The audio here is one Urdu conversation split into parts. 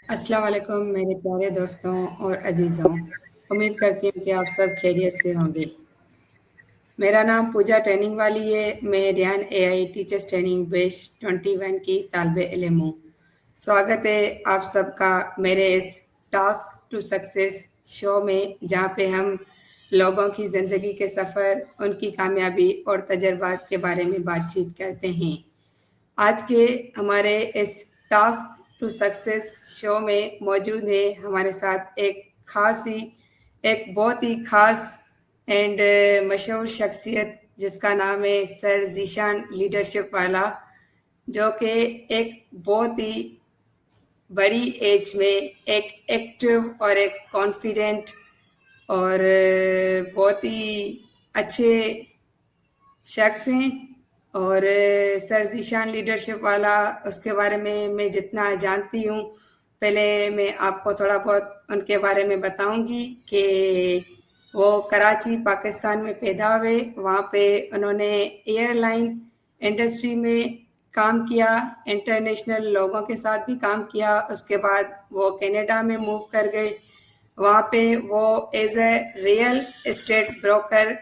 السلام علیکم میرے پیارے دوستوں اور عزیزوں، امید کرتی ہوں کہ آپ سب خیریت سے ہوں گے۔ میرا نام پوجا ٹریننگ والی ہے۔ میں ریان اے آئی ٹیچرس ٹریننگ بیچ 21 کی طالب علم ہوں۔ سواگت ہے آپ سب کا میرے اس ٹاسک ٹو سکسیس شو میں، جہاں پہ ہم لوگوں کی زندگی کے سفر، ان کی کامیابی اور تجربات کے بارے میں بات چیت کرتے ہیں۔ آج کے ہمارے اس ٹاسک ٹو سکسیس شو میں موجود ہے ہمارے ساتھ ایک بہت ہی خاص اینڈ مشہور شخصیت، جس کا نام ہے سر ذیشان لیڈرشپ والا، جو کہ ایک بہت ہی بڑی ایج میں ایک ایکٹیو اور ایک کانفیڈنٹ اور بہت ہی اچھے شخص ہیں۔ اور سر ذیشان لیڈرشپ والا، اس کے بارے میں جتنا جانتی ہوں، پہلے میں آپ کو تھوڑا بہت ان کے بارے میں بتاؤں گی کہ وہ کراچی پاکستان میں پیدا ہوئے۔ وہاں پہ انہوں نے ایئر لائن انڈسٹری میں کام کیا، انٹرنیشنل لوگوں کے ساتھ بھی کام کیا۔ اس کے بعد وہ کینیڈا میں موو کر گئے۔ وہاں پہ وہ as a real estate broker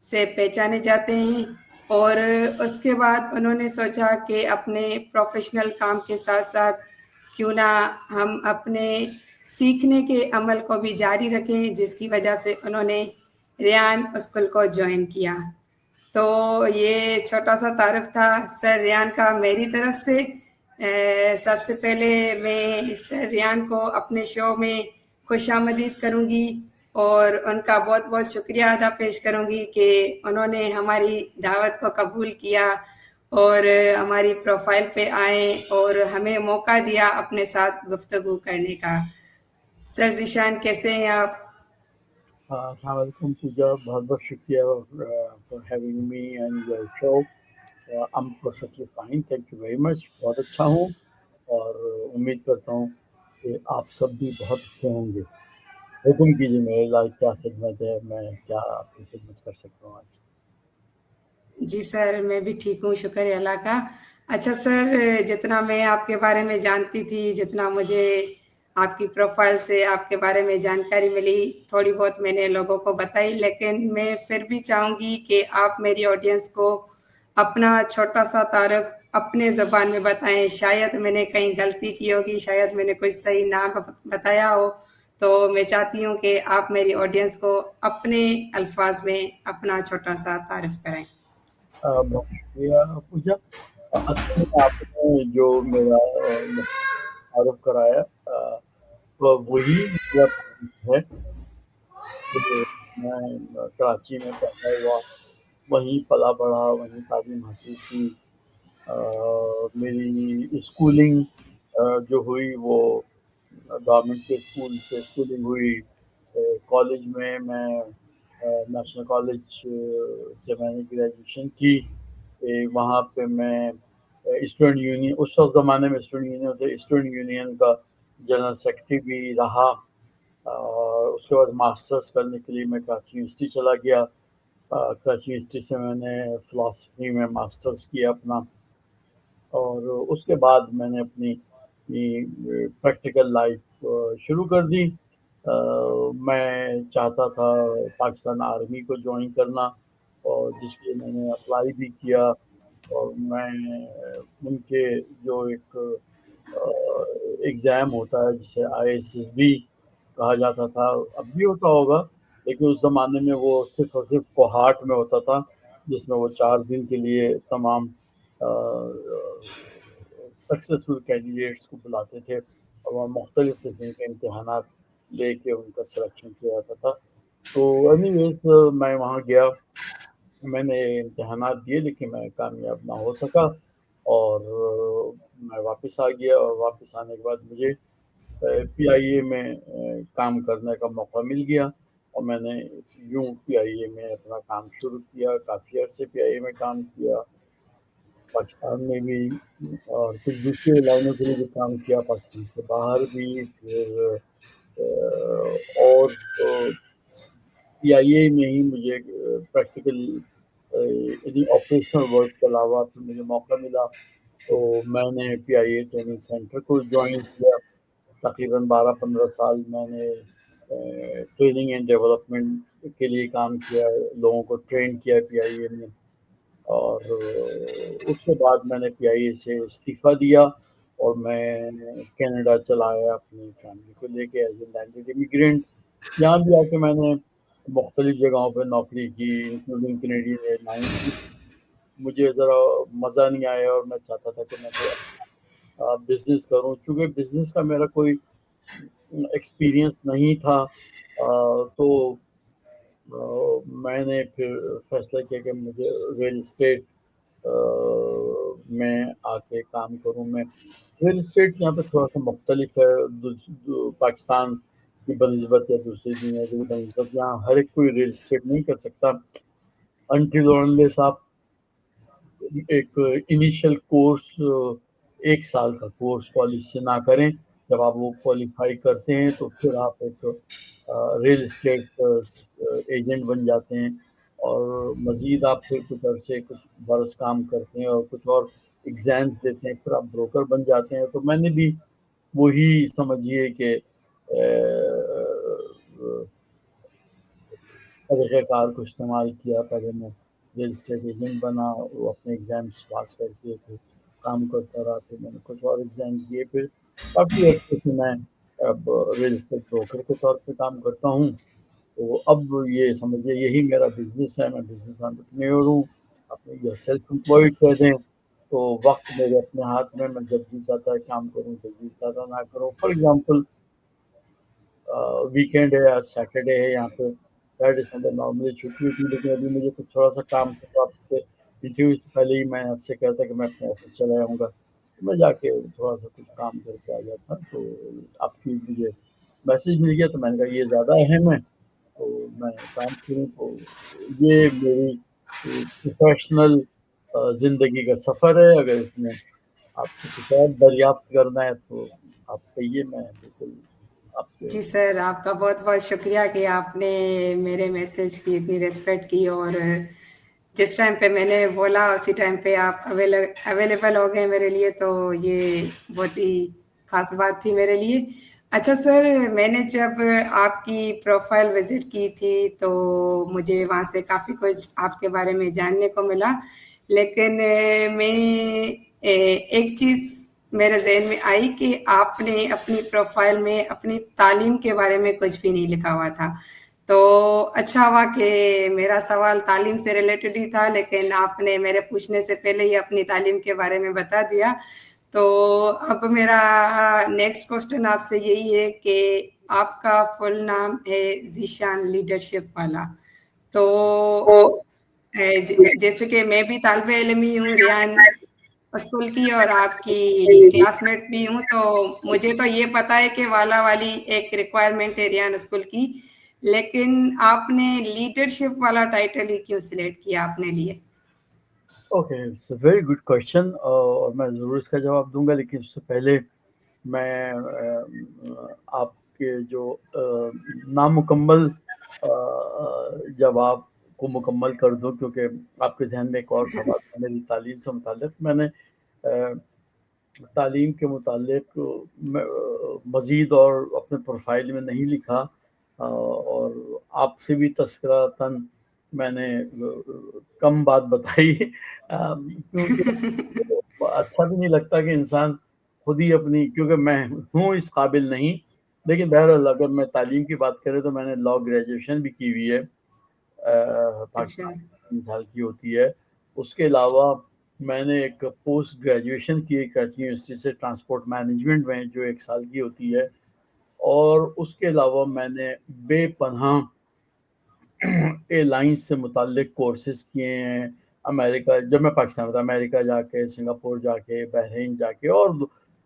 سے پہچانے جاتے ہیں، اور اس کے بعد انہوں نے سوچا کہ اپنے پروفیشنل کام کے ساتھ ساتھ کیوں نہ ہم اپنے سیکھنے کے عمل کو بھی جاری رکھیں، جس کی وجہ سے انہوں نے ریان اسکول کو جوائن کیا۔ تو یہ چھوٹا سا تعارف تھا سر ریان کا میری طرف سے۔ سب سے پہلے میں سر ریان کو اپنے شو میں خوش آمدید کروں گی، اور ان کا بہت بہت شکریہ ادا پیش کروں گی کہ انہوں نے ہماری دعوت کو قبول کیا اور ہماری پروفائل پہ آئیں اور ہمیں موقع دیا اپنے ساتھ گفتگو کرنے کا۔ سر ذیشان، کیسے ہیں آپ؟ السلام علیکم پوجا، بہت بہت شکریہ for having me and your show. I'm perfectly fine, thank you very much. بہت اچھا ہوں، اور امید کرتا ہوں کہ آپ سب بھی بہت اچھے ہوں گے۔ حکم کیجیے، میرے لائف کیا خدمت ہے، میں کیا آپ کی خدمت کر سکتا ہوں آج؟ جی سر، میں بھی ٹھیک ہوں، شکر ہے اللہ کا۔ اچھا سر، جتنا میں آپ کے بارے میں جانتی تھی، جتنا مجھے آپ کی پروفائل سے آپ کے بارے میں جانکاری ملی، تھوڑی بہت میں نے لوگوں کو بتائی، لیکن میں پھر بھی چاہوں گی کہ آپ میری آڈینس کو اپنا چھوٹا سا تعارف اپنے زبان میں بتائیں۔ شاید میں نے کہیں غلطی کی ہوگی، شاید میں نے کوئی صحیح نہ بتایا ہو، تو میں چاہتی ہوں کہ آپ میری آڈینس کو اپنے الفاظ میں اپنا چھوٹا سا تعارف کرائیں۔ بہت شکریہ پوجا۔ اصل میں آپ نے جو میرا تعارف کرایا، وہی میرا تعارف ہے کہ میں کراچی میں پیدا ہوا، وہیں پلا بڑھا، وہیں تعلیم حاصل کی۔ میری اسکولنگ جو ہوئی وہ گورنمنٹ کے اسکول سے اسکولنگ ہوئی۔ کالج میں نیشنل کالج سے میں نے گریجویشن کی۔ وہاں پہ میں اسٹوڈنٹ یونین، اس وقت زمانے میں اسٹوڈنٹ یونین تھے، اسٹوڈنٹ یونین کا جنرل سیکرٹری بھی رہا۔ اس کے بعد ماسٹرز کرنے کے لیے میں کراچی یونیورسٹی چلا گیا۔ کراچی یونیورسٹی سے میں نے فلاسفی میں ماسٹرز کیا اپنا، اور اس کے بعد میں نے اپنی پریکٹیکل لائف شروع کر دی۔ میں چاہتا تھا پاکستان آرمی کو جوائن کرنا، اور جس کے میں نے اپلائی بھی کیا، اور میں ان کے جو ایک ایگزام ہوتا ہے جسے ISSB کہا جاتا تھا، اب بھی ہوتا ہوگا، لیکن اس زمانے میں وہ صرف اور صرف کوہاٹ میں ہوتا تھا، جس میں وہ 4 دن کے لیے تمام سکسیسفل کینڈیڈیٹس کو بلاتے تھے، اور وہ مختلف قسم کے امتحانات لے کے ان کا سلیکشن کیا جاتا تھا۔ تو اینی ویز میں وہاں گیا، میں نے امتحانات دیے، لیکن میں کامیاب نہ ہو سکا، اور میں واپس آ گیا۔ اور واپس آنے کے بعد مجھے PIA میں کام کرنے کا موقع مل گیا، اور میں نے یوں PIA میں اپنا کام شروع کیا۔ کافی عرصے PIA میں کام کیا، پاکستان میں بھی، اور کچھ دوسرے لائنوں کے لیے بھی کام کیا، پاکستان سے باہر بھی۔ پھر اور PIA میں ہی مجھے پریکٹیکل یعنی آپریشنل ورک کے علاوہ پھر مجھے موقع ملا، تو میں نے PIA ٹریننگ سینٹر کو جوائن کیا، تقریباً 12-15 سال میں نے ٹریننگ اینڈ ڈیولپمنٹ کے لیے کام کیا ہے، لوگوں کو ٹرین کیا پی آئی اے میں، اور اس کے بعد میں نے پی آئی اے سے استعفیٰ دیا اور میں کینیڈا چلا آیا اپنی فیملی کو لے کے ایز اے لینڈڈ امیگرینٹ. یہاں بھی آ کے میں نے مختلف جگہوں پہ نوکری کی انکلوڈنگ کینیڈین ایئر لائنس کی. مجھے ذرا مزہ نہیں آیا اور میں چاہتا تھا کہ میں کوئی بزنس کروں، چونکہ بزنس کا میرا کوئی ایکسپیرینس نہیں تھا. تو میں نے پھر فیصلہ کیا کہ مجھے ریئل اسٹیٹ میں آ کے کام کروں. میں ریئل اسٹیٹ یہاں پہ تھوڑا سا مختلف ہے پاکستان کی بنسبت یا دوسری دنیا کی بنسبت. یہاں ہر ایک کوئی ریئل اسٹیٹ نہیں کر سکتا انٹل اونلیس آپ ایک انیشیل کورس 1 سال کا کورس کالج سے نہ کریں. جب آپ وہ کوالیفائی کرتے ہیں تو پھر آپ ایک ریئل اسٹیٹ ایجنٹ بن جاتے ہیں، اور مزید آپ پھر کچھ عرصے کچھ برس کام کرتے ہیں اور کچھ اور ایگزامس دیتے ہیں، پھر آپ بروکر بن جاتے ہیں. تو میں نے بھی وہی سمجھیے کہ طریقہ کار کو استعمال کیا. پہلے میں ریئل اسٹیٹ ایجنٹ بنا، وہ اپنے ایگزامس پاس کر کے پھر کام کرتا رہا. پھر میں نے کچھ اور ایگزام دیے، پھر کافی عرصے سے میں اب ریئل اسٹیٹ بروکر کے طور پہ کام کرتا ہوں. تو اب یہ سمجھیے یہی میرا بزنس ہے. میں بزنس انٹرپرینیور ہوں، اپنے یا سیلف امپلائڈ کہہ دیں. تو وقت میرے اپنے ہاتھ میں جب جی چاہتا ہے کام کروں، جب جی چاہتا نہ کروں. فار ایگزامپل ویکینڈ ہے یا سیٹرڈے ہے، یہاں پہ سیٹرڈے سنڈے نارملی چھٹی ہوتی ہے، لیکن ابھی مجھے کچھ تھوڑا سا کام تھا. تو آپ سے انٹرویو سے پہلے ہی میں آپ سے کہتا کہ میں اپنے آفس چلا جاؤں گا، میں جا کے تھوڑا سا کچھ کام کر کے آ جاتا. تو آپ کی مجھے میسج مل گیا تو میں نے کہا یہ زیادہ اہم ہے تو میں کام کروں. تو یہ میری پروفیشنل زندگی کا سفر ہے. اگر اس میں آپ کو کچھ اور دریافت کرنا ہے تو آپ کہیے، میں بالکل آپ سے. جی سر، آپ کا بہت بہت شکریہ کہ آپ نے میرے میسج کی اتنی ریسپیکٹ کی، اور جس ٹائم پہ میں نے بولا اسی ٹائم پہ آپ اویلیبل ہو گئے میرے لیے، تو یہ بہت ہی خاص بات تھی میرے لیے. اچھا سر، میں نے جب آپ کی پروفائل وزٹ کی تھی تو مجھے وہاں سے کافی کچھ آپ کے بارے میں جاننے کو ملا، لیکن میں ایک چیز میرے ذہن میں آئی کہ آپ نے اپنی پروفائل میں اپنی تعلیم کے بارے میں کچھ بھی نہیں لکھا ہوا تھا. تو اچھا ہوا کہ میرا سوال تعلیم سے ریلیٹڈ ہی تھا، لیکن آپ نے میرے پوچھنے سے پہلے ہی اپنی تعلیم کے بارے میں بتا دیا. تو اب میرا نیکسٹ کوسچن آپ سے یہی ہے کہ آپ کا فل نام ہے ذیشان لیڈرشپ والا. تو جیسے کہ میں بھی طالب علم ہی ہوں ریان اسکول کی، اور آپ کی کلاس میٹ بھی ہوں، تو مجھے تو یہ پتا ہے کہ والا والی ایک ریکوائرمنٹ ہے ریان اسکول کی، لیکن آپ نے لیڈرشپ والا ٹائٹل ہی کیوں سلیکٹ کیا اپنے لیے؟ Okay, it's a very good question, اور میں ضرور اس کا جواب دوں گا. لیکن اس سے پہلے میں آپ کے جو نامکمل جواب کو مکمل کر دوں، کیونکہ آپ کے ذہن میں ایک اور سوال تھا میری تعلیم سے متعلق. میں نے تعلیم کے متعلق مزید اور اپنے پروفائل میں نہیں لکھا، اور آپ سے بھی تذکرتاً میں نے کم بات بتائی، کیونکہ اچھا بھی نہیں لگتا کہ انسان خود ہی اپنی، کیونکہ میں ہوں اس قابل نہیں. لیکن بہرحال اگر میں تعلیم کی بات کریں تو میں نے لاء گریجویشن بھی کی ہوئی ہے، اچھا. پاکستان 3 سال کی ہوتی ہے. اس کے علاوہ میں نے ایک پوسٹ گریجویشن کی کراچی یونیورسٹی سے ٹرانسپورٹ مینجمنٹ میں، جو 1 سال کی ہوتی ہے. اور اس کے علاوہ میں نے بے پناہ ایئر لائنس سے متعلق کورسز کیے ہیں. امریکہ، جب میں پاکستان تھا، امریکہ جا کے، سنگاپور جا کے، بحرین جا کے، اور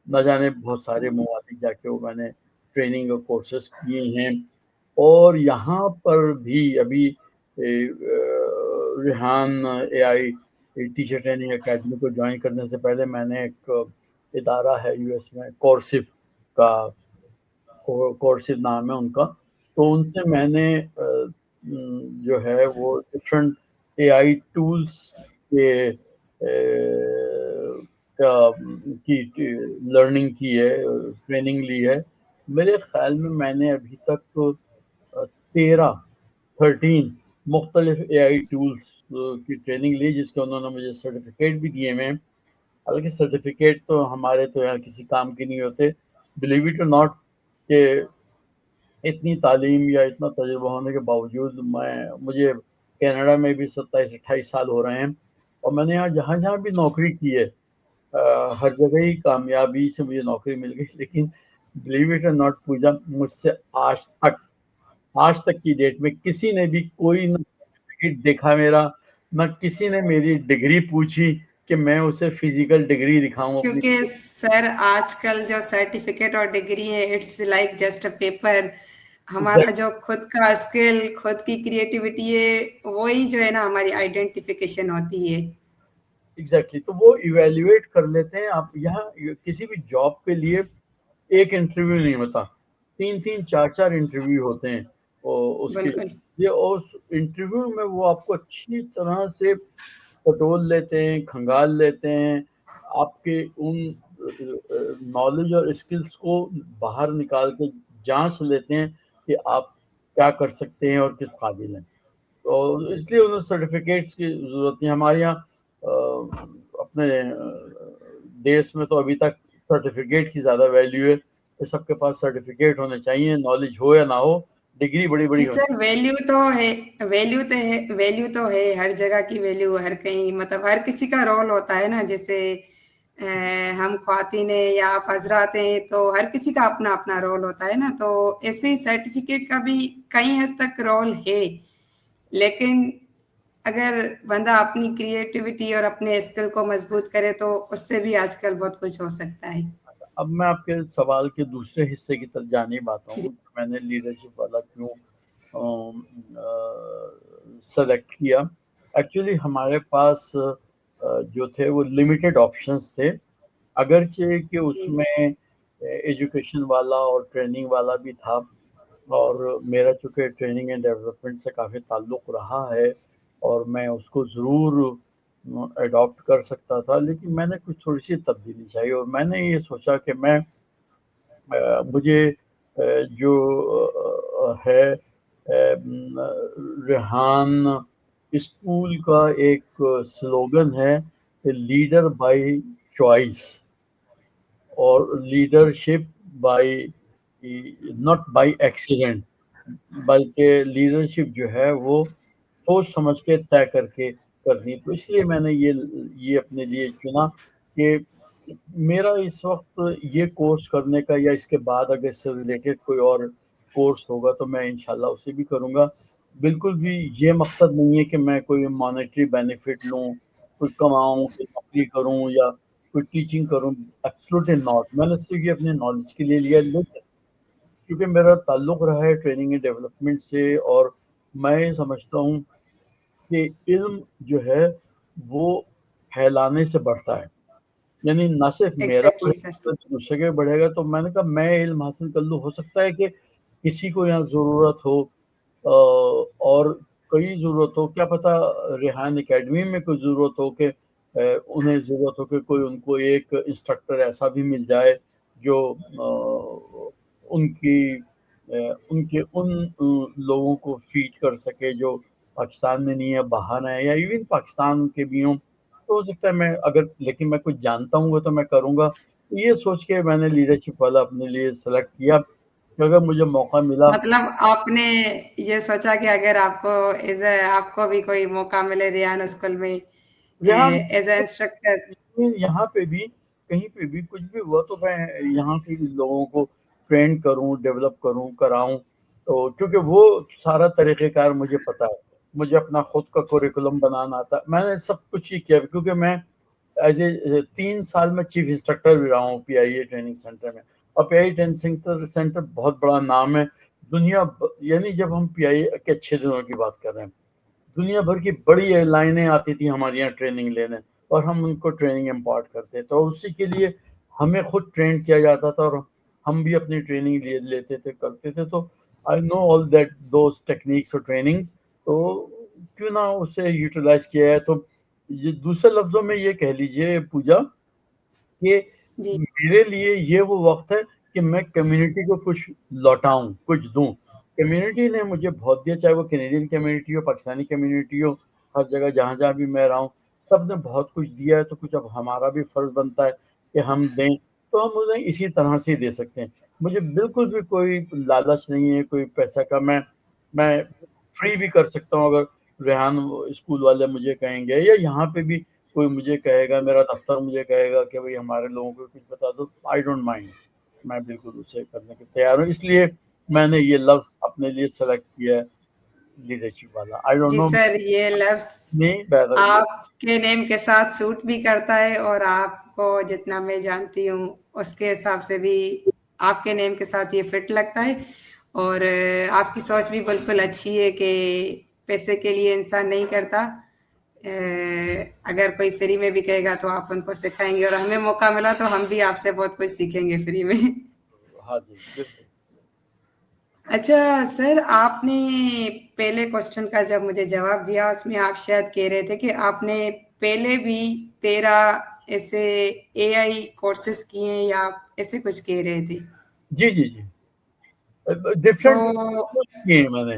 نہ جانے بہت سارے ممالک جا کے وہ میں نے ٹریننگ اور کورسز کیے ہیں. اور یہاں پر بھی ابھی ریحان اے آئی ٹیچر ٹریننگ اکیڈمی کو جوائن کرنے سے پہلے میں نے ایک ادارہ ہے یو ایس میں، کورسف کا، کورسف نام ہے ان کا. تو ان سے میں نے جو ہے وہ ڈفرینٹ اے آئی ٹولس کے کی لرننگ کی ہے، ٹریننگ لی ہے. میرے خیال میں نے ابھی تک 13 مختلف اے آئی ٹولس کی ٹریننگ لی، جس کے انہوں نے مجھے سرٹیفکیٹ بھی دیے ہوئے ہیں. حالانکہ سرٹیفکیٹ تو ہمارے تو یہاں کسی کام کے نہیں ہوتے، بلیو اٹ اور ناٹ، کہ اتنی تعلیم یا اتنا تجربہ ہونے کے باوجود مجھے کینیڈا میں بھی 27-28 سال ہو رہے ہیں، اور میں نے یہاں جہاں جہاں بھی نوکری کی ہے ہر جگہ ہی کامیابی سے مجھے نوکری مل گئی. لیکن بلیو اٹ اور ناٹ پوجا، مجھ سے آج تک کی ڈیٹ میں کسی نے بھی کوئی نہ سرٹیفکیٹ دیکھا میرا، نہ کسی نے میری ڈگری پوچھی کہ میں اسے فزیکل ڈگری دکھاؤں اپنی. کیونکہ سر آج کل جو سرٹیفکیٹ اور ڈگری ہے it's like just a paper. ہمارا جو خود کا اسکل، خود کی کریٹیوٹی ہے، وہی جو ہے نا ہماری آئیڈینٹیفیکیشن ہوتی ہے. ایگزیکٹلی. تو وہ ایویلیویٹ کر لیتے ہیں. آپ یہاں کسی بھی جاب کے لیے ایک انٹرویو نہیں ہوتا، 3-4 انٹرویو ہوتے ہیں اس کے بالکل لیے، اور اس انٹرویو میں وہ آپ کو اچھی طرح سے پٹول لیتے ہیں، کھنگال لیتے ہیں، آپ کے ان نالج اور اسکلس کو باہر نکال کے جانچ لیتے ہیں کہ آپ کیا کر سکتے ہیں اور کس قابل ہیں. تو اس لیے انہیں سرٹیفکیٹس کی ضرورت نہیں. ہمارے یہاں اپنے دیش میں تو ابھی تک سرٹیفکیٹ کی زیادہ ویلیو ہے کہ سب کے پاس سرٹیفکیٹ ہونے چاہیے، نالج ہو یا نہ ہو، ڈگری بڑی جی بڑی ہونی. سر، ویلیو تو ہے، ویلیو تو ہے ہر جگہ کی ویلیو، ہر کہیں مطلب ہر کسی کا رول ہوتا ہے نا. جیسے ہم خواتین ہیں یا آپ حضرات ہیں، تو ہر کسی کا اپنا اپنا رول ہوتا ہے نا. تو ایسے ہی سرٹیفکیٹ کا بھی کئی حد تک رول ہے، لیکن اگر بندہ اپنی کریٹیوٹی اور اپنے اسکل کو مضبوط کرے تو اس سے بھی آج کل بہت کچھ ہو سکتا ہے. اب میں آپ کے سوال کے دوسرے حصے کی طرف جانے بات جی ہوں کہ میں نے لیڈرشپ والا کیوں سلیکٹ کیا. ایکچولی ہمارے پاس جو تھے وہ لمیٹڈ آپشنس تھے، اگرچہ کہ اس جی میں ایجوکیشن والا اور ٹریننگ والا بھی تھا، اور میرا چونکہ ٹریننگ اینڈ ڈیولپمنٹ سے کافی تعلق رہا ہے اور میں اس کو ضرور اڈاپٹ کر سکتا تھا، لیکن میں نے کچھ تھوڑی سی تبدیلی چاہیے، اور میں نے یہ سوچا کہ مجھے جو ہے ریحان اسکول کا ایک سلوگن ہے کہ لیڈر بائی چوائس اور leadership by not by accident, بلکہ لیڈرشپ جو ہے وہ سوچ سمجھ کے طے کر کے کرنی. تو اس لیے میں نے یہ اپنے لیے چنا کہ میرا اس وقت یہ کورس کرنے کا یا اس کے بعد اگر اس سے ریلیٹڈ کوئی اور کورس ہوگا تو میں انشاءاللہ اسے بھی کروں گا. بالکل بھی یہ مقصد نہیں ہے کہ میں کوئی مانیٹری بینیفٹ لوں، کوئی کماؤں، کوئی نوکری کروں یا کوئی ٹیچنگ کروں. Absolutely not. میں نے صرف یہ اپنے نالج کے لیے لیا، لیکن کیونکہ میرا تعلق رہا ہے ٹریننگ اینڈ ڈیولپمنٹ سے، اور میں سمجھتا ہوں کہ علم جو ہے وہ پھیلانے سے بڑھتا ہے. یعنی نہ صرف میرا ایگزیکٹلی بڑھے سر. گا، دوسرے کا بڑھے گا. تو میں نے کہا میں علم حاصل کر لوں، ہو سکتا ہے کہ کسی کو یہاں ضرورت ہو، اور کئی ضرورت ہو، کیا پتہ ریحان اکیڈمی میں کوئی ضرورت ہو کہ انہیں ضرورت ہو کہ کوئی ان کو ایک انسٹرکٹر ایسا بھی مل جائے جو ان کی ان کے ان لوگوں کو فیڈ کر سکے جو پاکستان میں نہیں ہے، باہر ہیں، یا ایون پاکستان کے بھی ہوں. تو ہو سکتا ہے لیکن میں کچھ جانتا ہوں تو میں کروں گا. تو یہ سوچ کے میں نے لیڈرشپ والا اپنے لیے سلیکٹ کیا کہ اگر مجھے موقع ملا. مطلب آپ نے یہ سوچا کہ اگر آپ کو بھی کوئی موقع ملے ریان اسکول میں ریحان ایز اے انسٹرکٹر. یہاں پہ بھی کہیں پہ بھی کچھ بھی ہوا تو میں یہاں کے لوگوں کو ٹرین کروں، ڈیولپ کروں، کراؤں. تو کیونکہ وہ سارا طریقہ کار مجھے پتا ہے، مجھے اپنا خود کا کوریکولم بنانا آتا ہے. میں نے سب کچھ ہی کیا کیونکہ میں ایز اے 3 سال میں چیف انسٹرکٹر بھی رہا ہوں پی آئی اے ٹریننگ سینٹر میں. اور پی آئی اے ٹریننگ سینٹر بہت بڑا نام ہے دنیا، یعنی جب ہم پی آئی اے کے اچھے دنوں کی بات کر رہے ہیں، دنیا بھر کی بڑی ایئر لائنیں آتی تھیں ہمارے یہاں ٹریننگ لینے، اور ہم ان کو ٹریننگ امپارٹ کرتے تھے، اور اسی کے لیے ہمیں خود ٹرین کیا جاتا تھا، اور ہم بھی اپنی ٹریننگ لیتے تھے، کرتے تھے. تو آئی نو آل دیٹ دوز ٹیکنیکس اور ٹریننگ. تو کیوں نہ اسے یوٹیلائز کیا ہے. تو یہ دوسرے لفظوں میں یہ کہہ لیجئے پوجا کہ جی میرے لیے یہ وہ وقت ہے کہ میں کمیونٹی کو کچھ لوٹاؤں, کچھ دوں. کمیونٹی نے مجھے بہت دیا, چاہے وہ کینیڈین کمیونٹی ہو, پاکستانی کمیونٹی ہو, ہر جگہ جہاں جہاں بھی میں رہا ہوں سب نے بہت کچھ دیا ہے. تو کچھ اب ہمارا بھی فرض بنتا ہے کہ ہم دیں, تو ہم انہیں اسی طرح سے دے سکتے ہیں. مجھے بالکل بھی کوئی لالچ نہیں ہے کوئی پیسہ کا. میں فری بھی کر سکتا ہوں اگر ریحان اسکول والے مجھے کہیں گے, یا یہاں پہ بھی کوئی مجھے کہے گا, میرا دفتر مجھے کہے گا کہ بھئی ہمارے لوگوں کو کچھ بتا دو, آئی ڈونٹ مائنڈ, میں بالکل اسے کرنے کے تیار ہوں. اس لیے میں نے یہ لفظ اپنے لیے سلیکٹ کیا ہے, لیڈرشپ والا. آئی ڈونٹ جی نو, سر، یہ لفظ نہیں بہتر یہ آپ کے نیم کے ساتھ سوٹ بھی کرتا ہے، اور آپ کو جتنا میں جانتی ہوں اس کے حساب سے بھی آپ کے نیم کے ساتھ یہ فٹ لگتا ہے. اور آپ کی سوچ بھی بالکل اچھی ہے کہ پیسے کے لیے انسان نہیں کرتا. اگر کوئی فری میں بھی کہے گا تو آپ ان کو سکھائیں گے، اور ہمیں موقع ملا تو ہم بھی آپ سے بہت کچھ سیکھیں گے فری میں. ہاں جی بالکل. اچھا سر، آپ نے پہلے کوشچن کا جب مجھے جواب دیا اس میں آپ شاید کہہ رہے تھے کہ آپ نے پہلے بھی 13 ایسے اے آئی کورسز کیے ہیں، یا آپ ایسے کچھ کہہ رہے تھے. جی جی جی, تو ڈفرینٹ کیے ہیں میں نے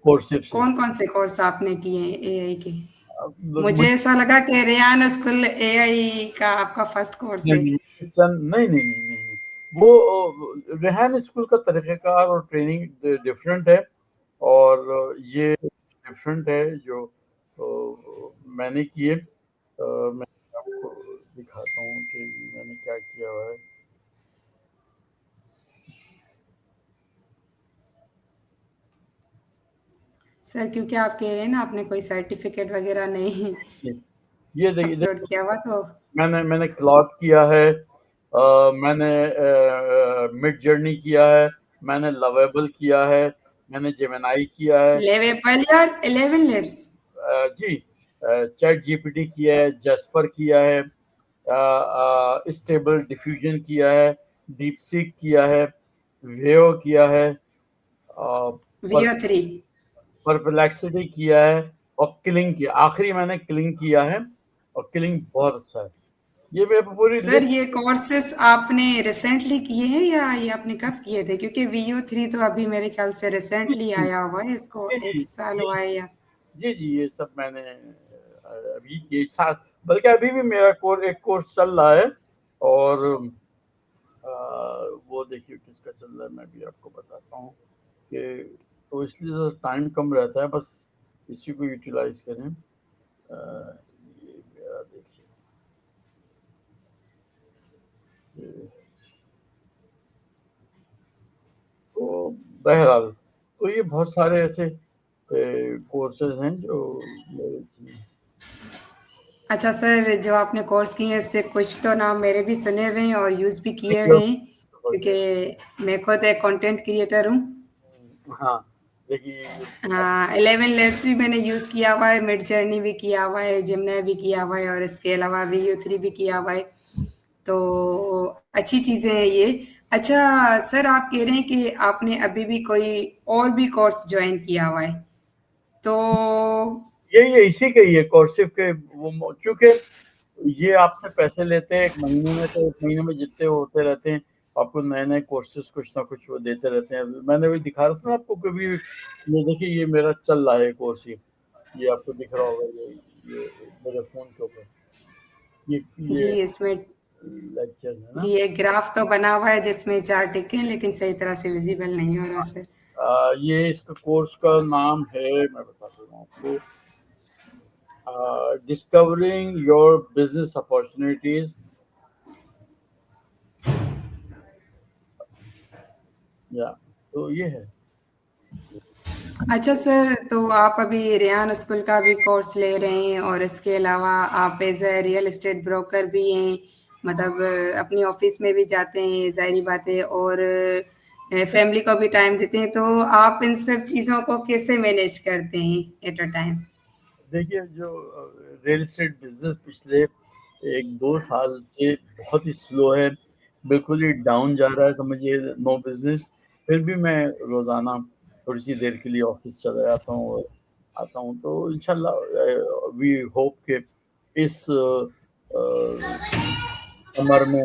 کورسز سے. کون سے کورس آپ نے کیے ہیں اے آئی کے؟ مجھے مجھے ایسا لگا کہ ریان اسکول اے آئی کا آپ کا فرسٹ کورس ہے. نہیں, وہ ریحان اسکول کا طریقہ کار اور ٹریننگ ڈفرینٹ ہے, اور یہ ڈفرینٹ ہے جو میں نے کیے. میں آپ کو دکھاتا ہوں کہ میں نے کیا کیا ہوا ہے. سر کیونکہ آپ کہہ رہے ہیں نا آپ نے کوئی سرٹیفکیٹ وغیرہ نہیں یہ دیکھیے, اپلوڈ کیا ہوا تو. میں نے کلاؤڈ کیا ہے, میں نے مڈ جرنی کیا ہے, میں نے لویبل کیا ہے, میں نے جیمنائی کیا ہے. لیول یا 11 لیبس؟ جی, چیٹ جی پی ٹی کیا ہے, جیسپر کیا ہے, اسٹیبل ڈیفیوژن کیا ہے, ڈیپ سیک کیا ہے, ویو کیا ہے, ویو 3. پرپلیکسٹی کیا ہے, اور کلنگ کیا. آخری میں نے کلنگ کیا ہے, اور کلنگ بہت اچھا ہے. یہ میں پوری سر لسٹ. یہ کورسز آپ نے ریسنٹلی کیے ہیں یا یہ آپ نے کب کیے تھے؟ کیونکہ ویو 3 تو ابھی میرے خیال سے ریسنٹلی آیا ہوا ہے، اس کو جی 1 سال ہوا ہے یا جی جی, یہ سب میں نے ابھی کے ساتھ, بلکہ ابھی بھی میرا ایک کورس چل رہا ہے. اور وہ دیکھیے کس کا چل رہا ہے, میں بھی آپ کو بتاتا ہوں کہ تو اس لیے ٹائم کم رہتا ہے, بس اسی کو یوٹیلائز کریں. یہ میرا دیکھیے, تو بہرحال تو یہ بہت سارے ایسے کورسز ہیں جو میرے. اچھا سر، جو آپ نے کورس کیے ہیں اس سے کچھ تو نام میرے بھی سنے ہوئے ہیں اور یوز بھی کیے ہوئے ہیں، کیونکہ میں خود ایک کنٹینٹ کریٹر ہوں. ہاں دیکھیے, ہاں 11 لیبس بھی میں نے یوز کیا ہوا ہے، مڈ جرنی بھی کیا ہوا ہے، جمنا بھی کیا ہوا ہے، اور اس کے علاوہ ویو 3 بھی کیا ہوا ہے. تو اچھی چیزیں ہیں یہ. اچھا سر، آپ کہہ رہے ہیں کہ آپ نے ابھی بھی کوئی اور بھی کورس جوائن کیا ہوا ہے، تو یہ اسی کے یہ کورسو کے وہ, چونکہ یہ آپ سے پیسے لیتے ہیں ایک مہینے میں, تو ایک مہینے میں جتنے ہوتے رہتے ہیں آپ کو نئے نئے کورسز کچھ نہ کچھ وہ دیتے رہتے ہیں. میں نے وہی دکھا رہا تھا آپ کو کبھی, یہ دیکھیے یہ میرا چل رہا ہے کورس, یہ آپ کو دکھ رہا ہوگا, یہ میرے فون کے اوپر جی یہ اس میں لیکچر ہے نا. جی ایک گراف تو بنا ہوا ہے جس میں 4 ٹک ہیں، لیکن صحیح طرح سے ویزیبل نہیں ہو رہا سر. یہ اس کا کورس کا نام ہے, میں بتا دوں آپ کو, ڈسکورنگ یور بزنس اپارچونیٹیز. یا تو یہ ہے. اچھا سر، تو آپ ابھی ریان اسکول کا بھی کورس لے رہے ہیں، اور اس کے علاوہ آپ as a real estate broker بھی ہیں، مطلب اپنی آفس میں بھی جاتے ہیں ظاہری بات ہے، اور فیملی کو بھی ٹائم دیتے ہیں، تو آپ ان سب چیزوں کو کیسے مینیج کرتے ہیں ایٹ اے ٹائم؟ دیکھیے, جو ریئل اسٹیٹ بزنس پچھلے 1-2 سال سے بہت ہی سلو ہے, بالکل ہی ڈاؤن جا رہا ہے, سمجھیے نو بزنس. پھر بھی میں روزانہ تھوڑی سی دیر کے لیے آفس چلا جاتا ہوں اور آتا ہوں. تو انشاءاللہ وی ہوپ کہ اس عمر میں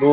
2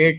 8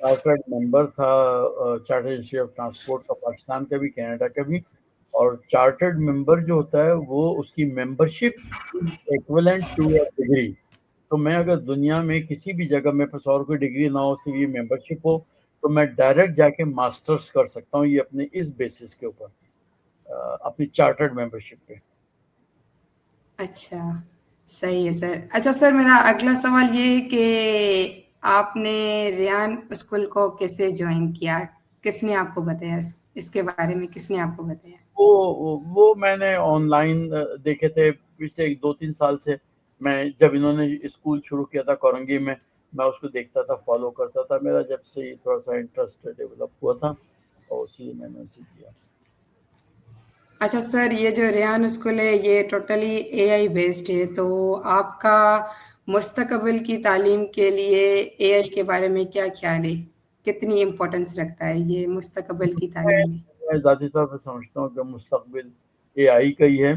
چارٹرڈ ممبر تھا چارٹرڈ انسٹیٹیوٹ آف ٹرانسپورٹ کا، پاکستان کا بھی کینیڈا کا بھی. اور چارٹرڈ ممبر جو ہوتا ہے وہ اس کی membership equivalent to a degree. تو میں اگر دنیا میں کسی بھی جگہ میں پاس اور کوئی ڈگری نہ ہو، صرف یہ ممبرشپ ہو، تو میں ڈائریکٹ جا کے ماسٹرز کر سکتا ہوں، یہ اپنے اس بیسس کے اوپر اپنی چارٹرڈ ممبرشپ پہ. اچھا صحیح ہے سر. اچھا سر، میرا اگلا سوال یہ ہے کہ آپ نے ریان اسکول کو کیسے جوائن کیا؟ کس نے آپ کو بتایا؟ اس کے بارے میں کس نے آپ کو بتایا؟ وہ میں نے آن لائن دیکھے تھے پچھلے 2-3 سال سے. میں جب انہوں نے اسکول شروع کیا تھا کورنگی میں اس کو دیکھتا تھا، فالو کرتا تھا. میرا جب سے یہ تھوڑا سا انٹرسٹ ڈیولپ ہوا تھا اور اسی لیے میں نے اسے کیا. اچھا سر، یہ جو ریان اسکول ہے یہ ٹوٹلی اے آئی بیسڈ ہے، تو آپ کا مستقبل کی تعلیم کے لیے اے آئی کے بارے میں کیا خیال ہے؟ کتنی امپورٹنس رکھتا ہے یہ مستقبل کی تعلیم میں؟ میں ذاتی طور پہ سمجھتا ہوں کہ مستقبل اے آئی کا ہی ہے،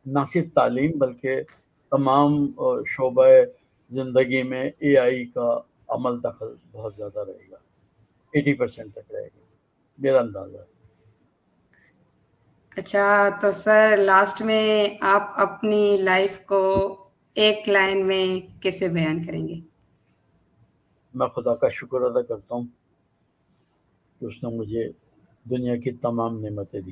نہ صرف تعلیم بلکہ تمام شعبہ زندگی میں اے آئی کا عمل دخل بہت زیادہ رہے گا، 80% تک رہے گا میرا اندازہ ہے. اچھا تو سر لاسٹ میں آپ اپنی لائف کو ایک لائن میں کیسے بیان کریں گے؟ میں خدا کا شکر ادا کرتا ہوں کہ اس نے مجھے دنیا کی تمام نعمتیں دی.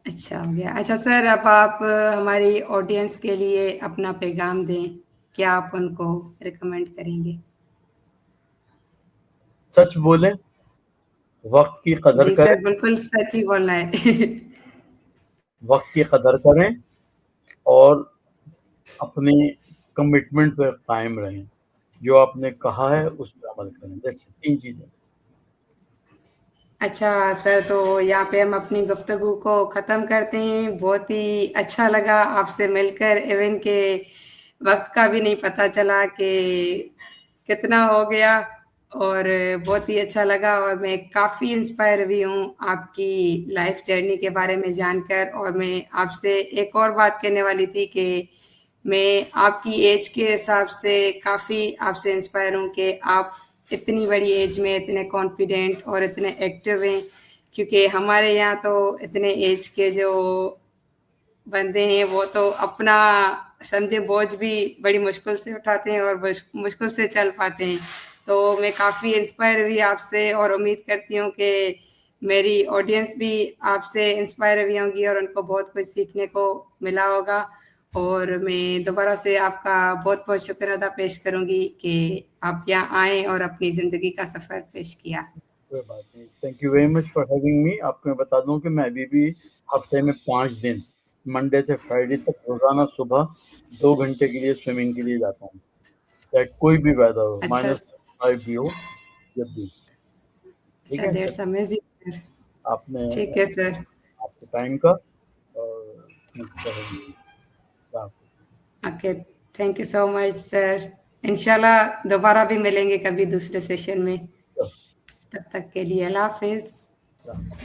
اچھا ہو گیا. اچھا سر، اب آپ ہماری آڈینس کے لیے اپنا پیغام دیں، کیا آپ ان کو ریکمینڈ کریں گے؟ سچ بولیں، وقت کی قدر جی سر، کریں، بالکل سچ ہی بولنا ہے. وقت کی قدر کریں اور اپنی کمٹمنٹ پہ قائم رہیں. جو آپ نے کہا ہے اس پہ عمل کریں. جیسے 3 چیزیں. اچھا سر، تو یہاں پہ ہم اپنی گفتگو کو ختم کرتے ہیں. بہت ہی اچھا لگا آپ سے مل کر، ایون کہ وقت کا بھی نہیں پتہ چلا کہ کتنا ہو گیا، اور بہت ہی اچھا لگا. اور میں کافی انسپائر ہوئی ہوں آپ کی لائف جرنی کے بارے میں جان کر. اور میں آپ سے ایک اور بات کہنے والی تھی کہ میں آپ کی ایج کے حساب سے کافی آپ سے انسپائر ہوں کہ آپ اتنی بڑی ایج میں اتنے کانفیڈنٹ اور اتنے ایکٹیو ہیں. کیونکہ ہمارے یہاں تو اتنے ایج کے جو بندے ہیں وہ تو اپنا سمجھے بوجھ بھی بڑی مشکل سے اٹھاتے ہیں اور مشکل سے چل پاتے ہیں. تو میں کافی انسپائر ہوئی آپ سے، اور امید کرتی ہوں کہ میری آڈینس بھی آپ سے انسپائر ہوئی ہوں گی اور ان کو بہت کچھ سیکھنے کو ملا ہوگا. اور میں دوبارہ سے آپ کا بہت بہت شکر ادا پیش کروں گی کہ آپ یہاں آئیں اور اپنی زندگی کا سفر پیش کیا. کوئی بات نہیں. Thank you very much for having me. آپ کو میں بتا دوں کہ میں ابھی بھی ہفتے میں 5 دن منڈے سے فرائیڈے تک روزانہ صبح 2 گھنٹے کے لیے سوئمنگ کے لیے جاتا ہوں، چاہے کوئی بھی ویدر ہو، اچھا -5 بھی ہو، جب بھی. ٹھیک اچھا، ہے دیٹس امیزنگ سر. آپ نے ٹھیک ہے سر. آپ کے ٹائم کا اور thanks for having me. اللہ حافظ. اوکے، تھینک یو سو مچ سر. انشاءاللہ دوبارہ بھی ملیں گے کبھی دوسرے سیشن میں. تب تک کے لیے اللہ حافظ. اللہ حافظ.